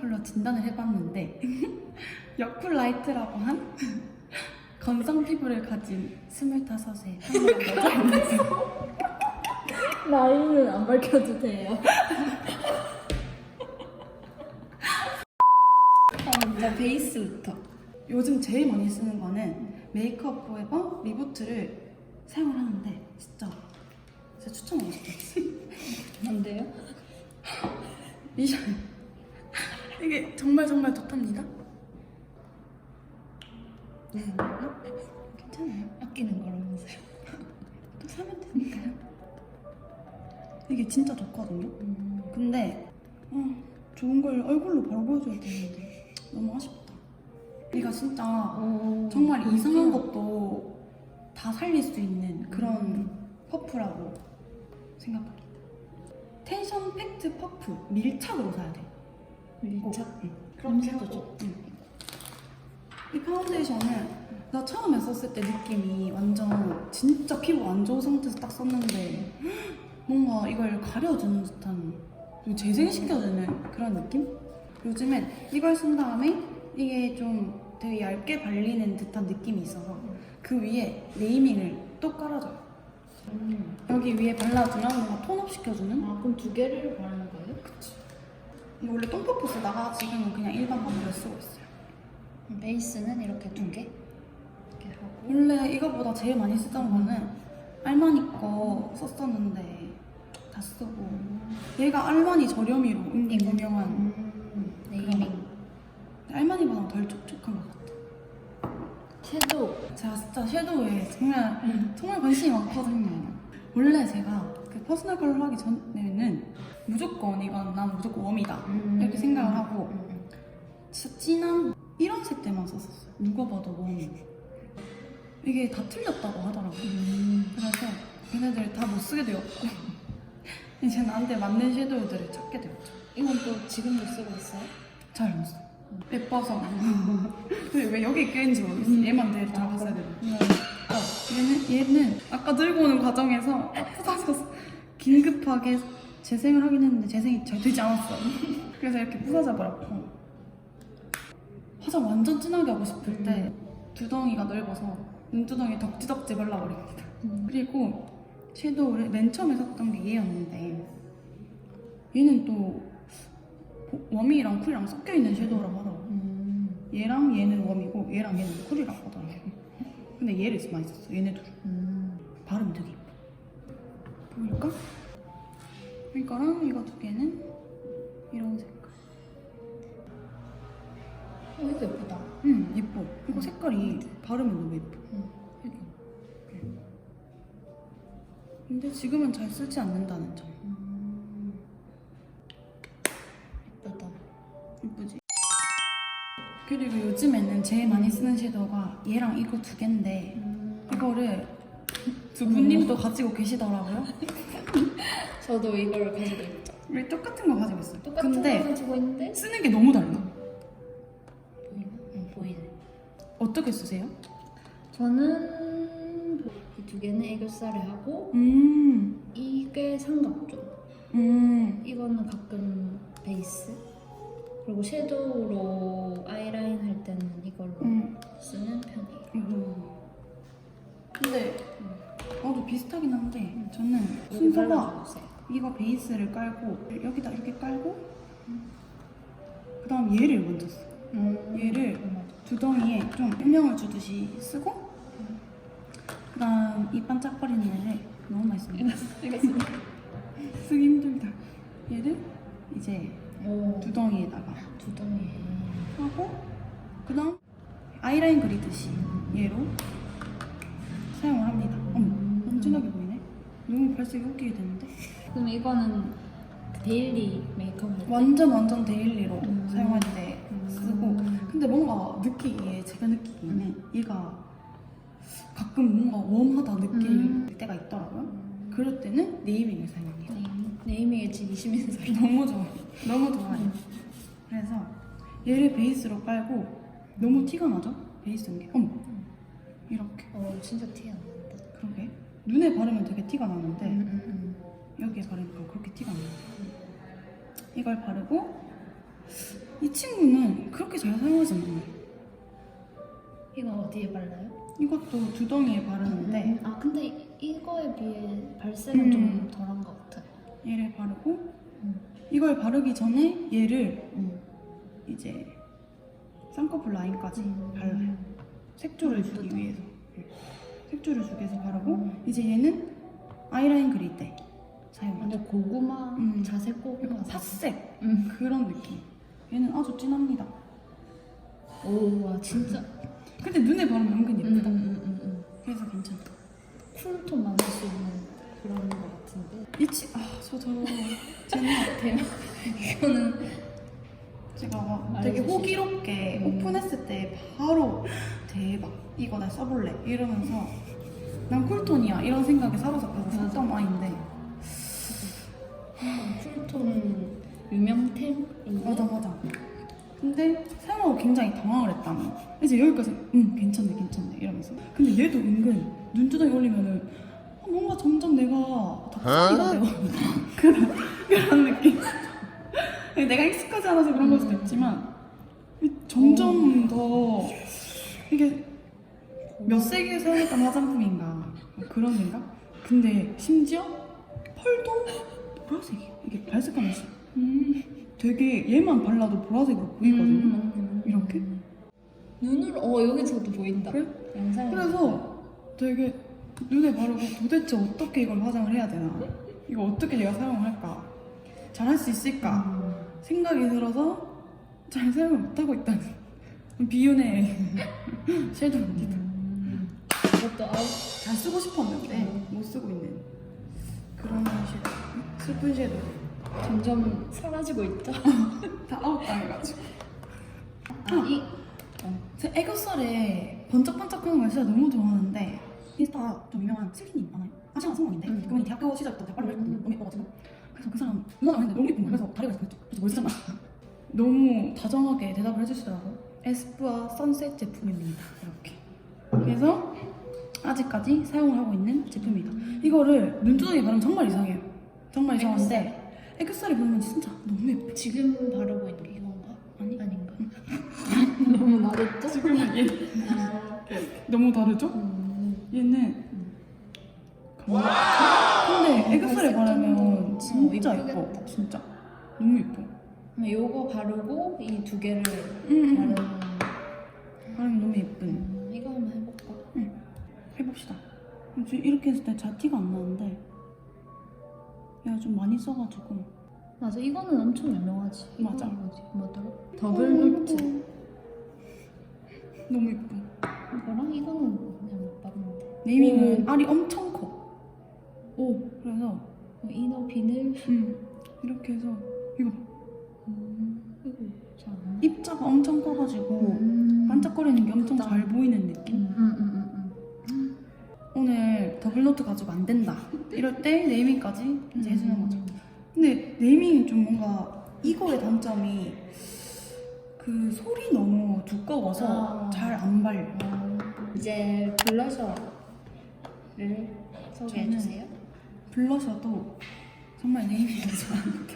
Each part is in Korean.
컬러 진단을 해봤는데 여쿨라이트라고 한 건성 피부를 가진 25세 한국 여자입니다. 나이는 안 밝혀도 돼요. 먼저 베이스부터. 요즘 제일 많이 쓰는 거는 메이크업 포에버 리부트를 사용을 하는데 진짜 추천하고 싶어요. 뭔데요? 이게 정말 좋답니다. 괜찮아요. 아끼는 거라면서요. 또 사면 되니까요. 이게 진짜 좋거든요. 근데 좋은 걸 얼굴로 바로 보여줘야 되는데 너무 아쉽다. 얘가 진짜 정말 이상한 것도 다 살릴 수 있는 그런 퍼프라고 생각합니다. 텐션 팩트 퍼프 밀착으로 사야 돼. 밀착? 응. 그렇게 해도 좋다. 이 파운데이션은 나 처음에 썼을 때 느낌이 완전 진짜 피부 안 좋은 상태에서 딱 썼는데 뭔가 이걸 가려주는 듯한 그리고 재생시켜주는 그런 느낌? 요즘엔 이걸 쓴 다음에 이게 좀 되게 얇게 발리는 듯한 느낌이 있어서 그 위에 네이밍을 또 깔아줘요. 여기 위에 발라주면 뭔가 톤업 시켜주는? 아, 그럼 두 개를 바르는 거예요? 그치. 이거 원래 똥퍼프 쓰다가 지금은 그냥 일반 버프를 쓰고 있어요. 베이스는 이렇게 두 개? 이렇게 하고. 원래 이거보다 제일 많이 쓰던 거는 알마니 거 썼었는데 다 쓰고 얘가 알마니 저렴이로 유명한 네이밍. 알마니보다 덜 촉촉한 것 같아. 섀도우. 제가 진짜 섀도우에 정말 관심이 많거든요. 원래 제가 그 퍼스널 컬러 하기 전에는 무조건 이건 난 무조건 웜이다 이렇게 생각을 하고 진짜 진한 이런 색들만 썼었어요. 누가 봐도 웜이. 이게 다 틀렸다고 하더라고요. 그래서 걔네들 다 못 쓰게 되었고 이제 나한테 맞는 섀도우들을 찾게 되었죠. 이건 또 지금도 쓰고 있어요? 잘 못 써. 예뻐서. 근데 왜 여기 껴있는지 모르겠어. 얘만 내일 잘 써야 되는. 얘는 아까 들고 오는 과정에서 부서져서 긴급하게 재생을 하긴 했는데 재생이 잘 되지 않았어. 그래서 이렇게 부서져 버렸고 화장 완전 진하게 하고 싶을 때 두덩이가 넓어서 눈두덩이 덕지덕지 발라버립니다. 그리고 섀도우를 맨 처음에 샀던 게 얘였는데 얘는 또 웜이랑 쿨이랑 섞여있는 섀도우라고 하더라고요. 얘랑 얘는 웜이고 얘랑 얘는 쿨이라고 하더라고요. 근데 얘를 많이 썼어. 얘네 둘. 발음 되게 예뻐. 보일까? 이거랑 이거 두 개는 이런 색깔. 이거 예쁘다. 예뻐. 이거 색깔이 바르면 너무 예뻐. 여기. 근데 지금은 잘 쓰지 않는다는 점. 예쁘다. 예쁘지? 그리고 요즘에는 제일 많이 쓰는 섀도우가 얘랑 이거 두 개인데 이거를 두 분님도 가지고 계시더라고요. 저도 이걸 가지고 있죠. 우리 똑같은 거 가지고 있어요. 똑같은 근데 거 가지고 있는데 쓰는 게 너무 달라. 보이나? 응, 보이네. 어떻게 쓰세요? 저는 이 두 개는 애교살에 하고 이게 삼각존. 이거는 가끔 베이스. 그리고 섀도우로 아이라인 할 때는 이걸로 쓰는 편이에요. 근데 나도 비슷하긴 한데 저는 여기 순서가 발라주세요. 이거 베이스를 깔고 여기다 이렇게 깔고 그 다음 얘를 먼저 써. 얘를 두덩이에 좀 음영을 주듯이 쓰고 그 다음 이 반짝거리는 얘를 너무 많이 씁니다. 쓰기 힘들다. 얘를 이제 두덩이에다가 두덩이. 하고 그 다음 아이라인 그리듯이 얘로 사용을 합니다. 너무 진하게 보이네. 너무 발색이 웃기게 되는데 그럼 이거는 데일리 메이크업 할 때? 완전 데일리로 사용할 때 쓰고 근데 뭔가 제가 느끼기에는 얘가 가끔 뭔가 웜하다 느낄 때가 있더라고요. 그럴 때는 네이밍을 사용합니다. 네이밍의 진심인 소리. 너무 좋아요. 너무 좋아요. 그래서 얘를 베이스로 깔고 너무 티가 나죠? 베이스인 게. 이렇게. 진짜 티 안 난다. 그러게. 눈에 바르면 되게 티가 나는데 여기에 바르니까 그렇게 티가 안 나요. 이걸 바르고 이 친구는 그렇게 잘 사용하지 않아요. 이거 어디에 발라요? 이것도 두덩이에 바르는데 아 근데 이거에 비해 발색은 음. 좀 덜한 것 같아요. 얘를 바르고 음. 이걸 바르기 전에 얘를 음. 이제 쌍꺼풀 라인까지 발라요. 색조를 주기 위해서. 색조를 주기 위해서 바르고 이제 얘는 아이라인 그릴 때 사용하죠. 완전 고구마 자색 고구마 약간 팥색 음. 그런 느낌. 얘는 아주 진합니다. 오와 진짜 근데 눈에 바르면 은근 예쁘다. 그래서 그래서 괜찮다. 쿨톤 만들 수 있는 그런 것 같은데 쟤는 이거는 제가 되게 알려주시죠. 호기롭게 오픈했을 때 바로 대박 이거 나 써볼래 이러면서 난 쿨톤이야 이런 생각에 사로잡혀서 샀던 아이인데 쿨톤 유명템 맞아 근데 사용하고 굉장히 당황을 했다는 이제 여기까지 괜찮네 이러면서 근데 얘도 은근 눈두덩이 올리면은 뭔가 점점 내가 덕분이가 되고 그런 느낌 내가 익숙하지 않아서 그런 걸 수도 있지만 점점 더 이게 몇 세기에 사용했던 화장품인가 그런 생각? 근데 심지어 펄도 보라색이야. 이게 발색감이 있어. 되게 얘만 발라도 보라색으로 보이거든요. 이렇게. 눈으로 여기서도 보인다. 그래? 영상에 그래서 되게 눈에 바르고 도대체 어떻게 이걸 화장을 해야 되나? 이거 어떻게 내가 사용할까? 잘할 수 있을까? 생각이 들어서 잘 사용을 못하고 있다는 비운의 섀도우입니다. 이것도 잘 쓰고 싶었는데 못 쓰고 있는 그런 섀도우. 슬픈 섀도우. 점점 사라지고 있죠. 다 아웃당해가지고. 제 애교살에 번쩍번쩍하는 걸 진짜 너무 좋아하는데 인스타 좀 유명한 슬기님 많아요. 아시아 성공인데 그분이 대학교 시절부터 대학 빨리 했거든요. 너무 예뻐가지고 그래서 그 사람 누나가 했는데 너무 예쁜 거예요. 그래서 다리가 그랬죠. 그래서 뭘 쓰잖아. 너무 다정하게 대답을 해주시더라고요. 에스쁘아 선셋 제품입니다. 이렇게. 그래서 아직까지 사용을 하고 있는 제품이다. 이거를 눈두덩이에 바르면 정말 이상해요. 정말 이상한데 애교살에 바르면 진짜 너무 예뻐. 지금 바르고 있는 게 이건가? 아니? 아닌가? 너무 나랬죠? 지금은 얘 너무 다르죠? 얘는 근데 애교살에 바르면 진짜 예뻐. 예쁘겠다. 진짜 너무 예뻐. 그럼 요거 바르고 이 두 개를 바르면 바르는 너무 예쁜. 이거 한번 해볼까? 해봅시다. 지금 이렇게 했을 때 잘 티가 안 나는데 얘가 좀 많이 써가지고 맞아 이거는 엄청 유명하지. 맞아. 이거지 뭐더라? 더블노트. 너무 예뻐. 이거랑 이거는 그냥 못 봤는데. 네이밍은 알이 엄청 커. 그래서 이너 비늘. 이렇게 해서 이거 봐. 이거 잘안 입자가 엄청 커가지고 반짝거리는 게 엄청 잘 보이는 느낌? 오늘 더블노트 가지고 안 된다 이럴 때 네이밍까지 이제 해주는 거죠. 근데 네이밍은 좀 뭔가 이거의 단점이 그 솔이 너무 두꺼워서 잘 안 발려. 이제 블러셔를 소개해주세요. 블러셔도 정말 네이밍이 좋아합니다.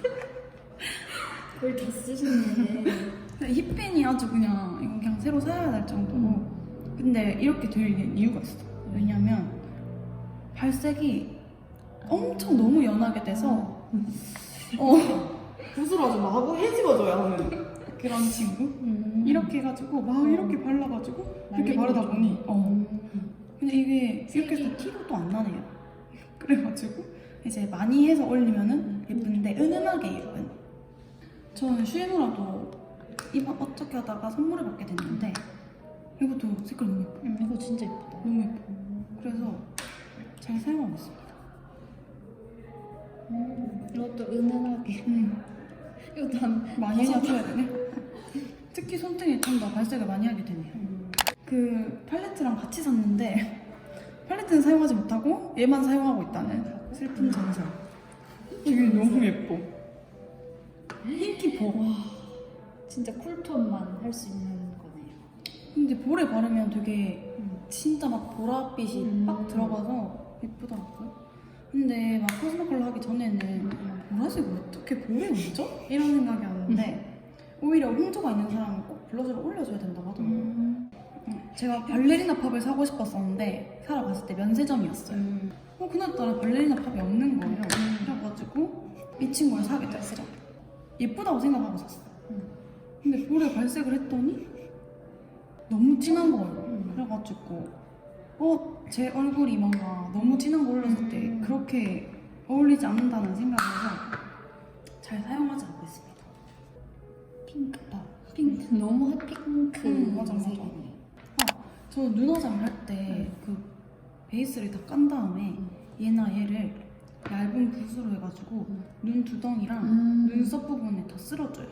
그걸 다 쓰시네. 힙펜이 아주 그냥 이거 그냥 새로 사야 될 정도고 근데 이렇게 될 이유가 있어. 왜냐면 발색이 엄청 너무 연하게 돼서 붓을 아주 마구 헤집어줘야 하는 그런 친구? 이렇게 해가지고 막 이렇게 발라가지고 이렇게 바르다 보니 근데 이게 이렇게 해서 티도 또 안 나네요. 그래가지고 이제 많이 해서 올리면은 예쁜데 은은하게 예쁜. 저는 슈에노라도 이거 어떻게 하다가 선물을 받게 됐는데 이것도 색깔 너무 예뻐. 이거 진짜 예쁘다. 너무 예뻐. 그래서 잘 사용하고 있습니다. 이것도 은은하게. 이것도 한 많이 해줘야 되네. 특히 손등에 좀 더 발색을 많이 하게 되네요. 그 팔레트랑 같이 샀는데 팔레트는 사용하지 못하고 얘만 사용하고 있다는 슬픈 전설. 이게 너무 예뻐. 흰기 보. 진짜 쿨톤만 할 수 있는 거네요. 근데 볼에 바르면 되게 진짜 막 보랏빛이 빡 들어가서 예쁘더라고요. 근데 막 퍼스널 컬러 하기 전에는 보라색을 어떻게 볼에 얹어? 이런 생각이 왔는데 오히려 홍조가 있는 사람은 꼭 블러셔를 올려줘야 된다고 하더라고요. 제가 발레리나 팝을 사고 싶었었는데 사러 갔을 때 면세점이었어요. 그날따라 발레리나 팝이 없는 거예요. 그래가지고 이 친구를 사게 됐어. 예쁘다고 생각하고 샀어. 근데 볼에 발색을 했더니 너무 진한 거예요. 그래가지고 제 얼굴이 뭔가 너무 진한 거 올렸을 때 그렇게 어울리지 않는다는 생각을 해서 잘 사용하지 않고 있습니다. 핑크밥. 핑크. 너무 핫핑크. 맞아. 색이네. 저 눈화장 할 때 그 베이스를 다 깐 다음에 얘나 얘를 얇은 붓으로 해가지고 눈 두덩이랑 눈썹 부분에 다 쓸어줘요.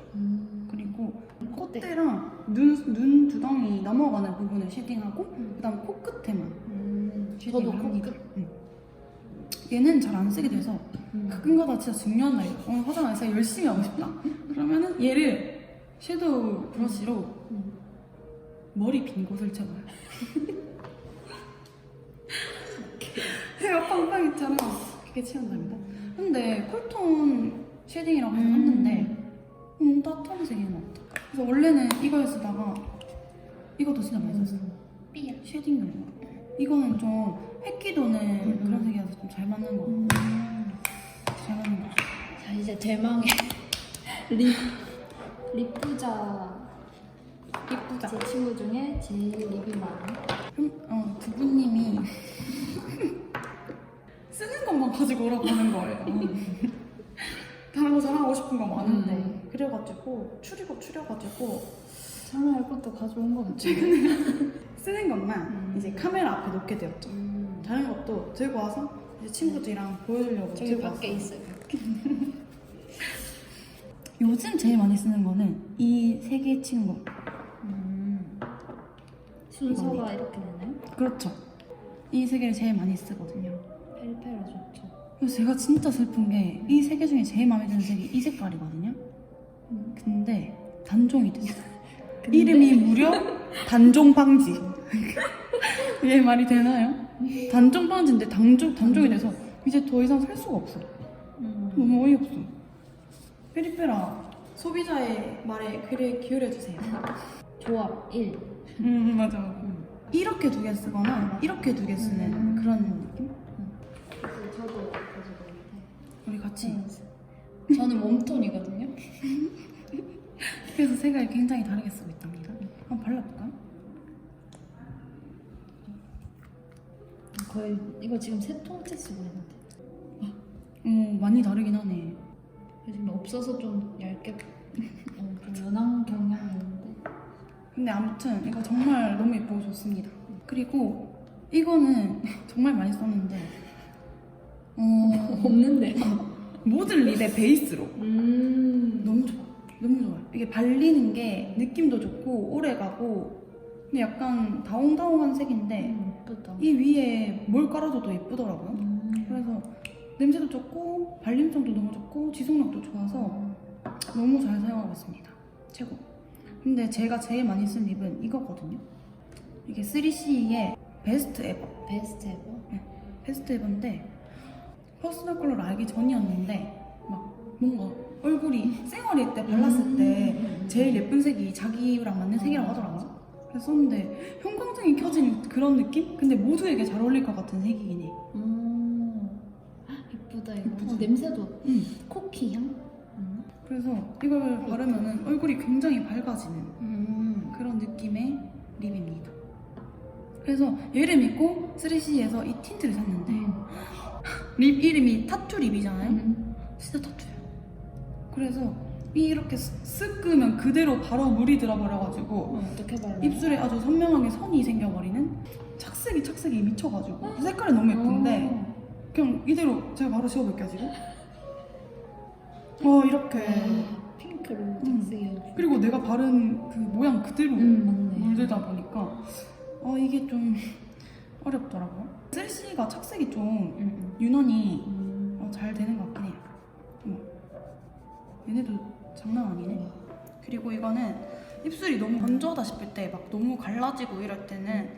그리고 콧대랑 눈 두덩이 넘어가는 부분을 쉐딩하고 그다음 코끝에만 저도 쉐딩을 합니다. 코끝. 얘는 잘 안 쓰게 돼서 가끔가다 진짜 중요한 날이에요. 오늘 화장 안 해서 열심히 하고 싶다. 그러면은 얘를 섀도우 브러쉬로 머리 빈 곳을 채워요. 해가 팡팡 있잖아. 그게 채운답니다. 근데 쿨톤 쉐딩이라고 해서 샀는데 너무 따뜻한 색이 나왔다. 그래서 원래는 이걸 쓰다가 이것도 진짜 많이 썼어요. 삐야. 쉐딩용으로. 이거는 좀 획기 도는 그런 색이라서 좀 잘 맞는 거 같아요. 잘 맞는 거 같아요. 자, 이제 대망의 립부자. 예쁘다. 제 친구 중에 제일 립이 많은. 부부님이 쓰는 것만 가지고 오라고 하는 거예요. 다른 거 자랑하고 싶은 거 많은데 그래가지고 추려가지고 자랑할 것도 가져온 거 같지? 쓰는 것만 이제 카메라 앞에 놓게 되었죠. 다른 것도 들고 와서 이제 친구들이랑 보여주려고 저기 들고 밖에 왔어요. 있어요. 밖에. 요즘 제일 많이 쓰는 거는 이 세 개의 친구. 순서가 이렇게 되나요? 그렇죠. 이 세 개를 제일 많이 쓰거든요. 페리페라 좋죠. 그래서 제가 진짜 슬픈 게 이 세 개 중에 제일 마음에 드는 색이 이 색깔이거든요. 근데 단종이 됐어요. 이름이 무려 단종 방지. 이게 말이 되나요? 단종 방지인데 단종이 돼서 이제 더 이상 살 수가 없어. 너무 어이없어. 페리페라 소비자의 말에 귀를 기울여주세요. 조합 1. 맞아. 이렇게 두 개 쓰거나 이렇게 두 개 쓰는 그런 느낌? 저도 가지고 있는데. 우리 같이. 저는 웜톤이거든요. 그래서 색을 굉장히 다르게 쓰고 있답니다. 한번 발라볼까요? 거의 이거 지금 세 통째 쓰고 있는데. 많이 다르긴 하네. 요즘 없어서 좀 얇게 좀 연한 경향이 있는데. 근데 아무튼 이거 정말 너무 예쁘고 좋습니다. 그리고 이거는 정말 많이 썼는데 없는데. 모든 립의 베이스로 너무 좋아. 너무 좋아요. 이게 발리는 게 느낌도 좋고 오래가고 근데 약간 다홍다홍한 색인데 예쁘다. 이 위에 뭘 깔아줘도 예쁘더라고요. 그래서 냄새도 좋고 발림성도 너무 좋고 지속력도 좋아서 너무 잘 사용하고 있습니다. 최고. 근데 제가 제일 많이 쓴 립은 이거거든요. 이게 3CE의 베스트 에버. 베스트 에버? 네, 베스트 에버인데 퍼스널 컬러를 알기 전이었는데 막 뭔가 얼굴이 생얼일 때 발랐을 때 제일 예쁜 색이 자기랑 맞는 색이라고 하더라고요. 그래서 썼는데 형광등이 켜진 그런 느낌? 근데 모두에게 잘 어울릴 것 같은 색이긴 해. 예쁘다 이거. 예쁘지? 냄새도 코키 향? 그래서 이걸 바르면 얼굴이 굉장히 밝아지는 그런 느낌의 립입니다. 그래서 얘를 믿고 3CE에서 이 틴트를 샀는데 립 이름이 타투 립이잖아요. 진짜 타투예요. 그래서 이렇게 쓱 끄면 그대로 바로 물이 들어버려가지고 어떻게 발라? 입술에 아주 선명하게 선이 생겨버리는 착색이 미쳐가지고 색깔이 너무 예쁜데 그냥 이대로 제가 바로 지워볼게요 지금. 이렇게 핑크로 착색이. 그리고 내가 바른 그 모양 그대로 맞네. 물들다 보니까 이게 좀 어렵더라고요. 3C가 착색이 좀 유난히 잘 되는 것 같긴 해요. 얘네도 장난 아니네. 그리고 이거는 입술이 너무 건조하다 싶을 때 막 너무 갈라지고 이럴 때는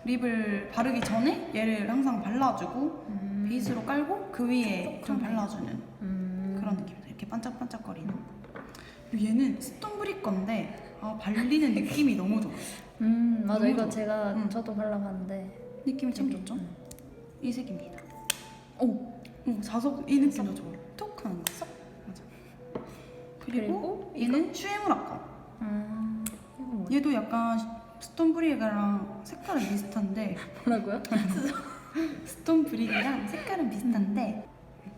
립을 바르기 전에 얘를 항상 발라주고 베이스로 깔고 그 위에 좀 발라주는 그런 느낌이다. 이렇게 반짝반짝거리는 얘는 스톤브릭 건데 발리는 느낌이 너무 좋아. 맞아. 너무 이거 좋아. 제가 저도 발라봤는데 느낌이 참 되게, 좋죠? 이 색입니다. 오. 자석 이 느낌도 좋아. 톡 하는 거. 맞아. 그리고 얘는 슈에무라카. 이거 뭐야? 얘도 약간 스톤브릭이랑 색깔은 비슷한데 뭐라고요? 스톤브릭이랑 색깔은 비슷한데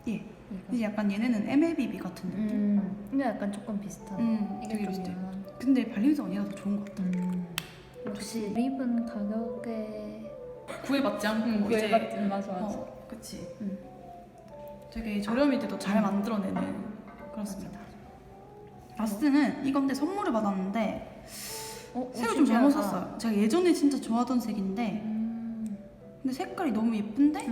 얘 이거. 이제 약간 얘네는 MLBB 같은 느낌. 이게 약간 조금 비슷한. 이게 되게 좀 비슷해. 연한. 근데 발림성 얘가 더 좋은 것 같아. 역시 립은 가격에 구애받지 않고 구애받지. 맞아. 그치. 음. 되게 저렴이돼도 잘 만들어내는 그렇습니다. 라스트는 이건데 선물을 받았는데 색을 좀 잘못 샀어요. 제가 예전에 진짜 좋아하던 색인데 근데 색깔이 너무 예쁜데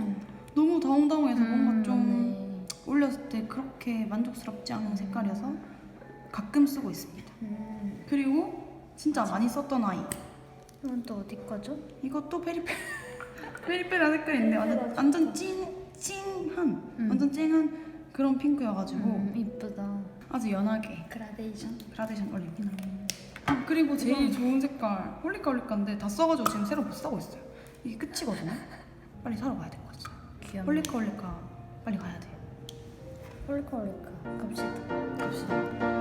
너무 다운다운해서 뭔가 좀 올렸을 때 그렇게 만족스럽지 않은 색깔이어서 가끔 쓰고 있습니다. 그리고 진짜 많이 썼던 아이. 이건 또 어디 거죠? 이것도 페리페라 색깔인데 완전 찡한 완전 찡한 그런 핑크여가지고 이쁘다. 아주 연하게 그라데이션 올립니다. 그리고 제일 좋은 색깔 홀리카홀리카인데 다 써가지고 지금 새로 못 사고 있어요. 이게 끝이거든요. 빨리 사러 가야 될 것 같아요. 귀엽네. 홀리카홀리카 빨리 가야 돼요. 홀리카 갑시다. 갑시다.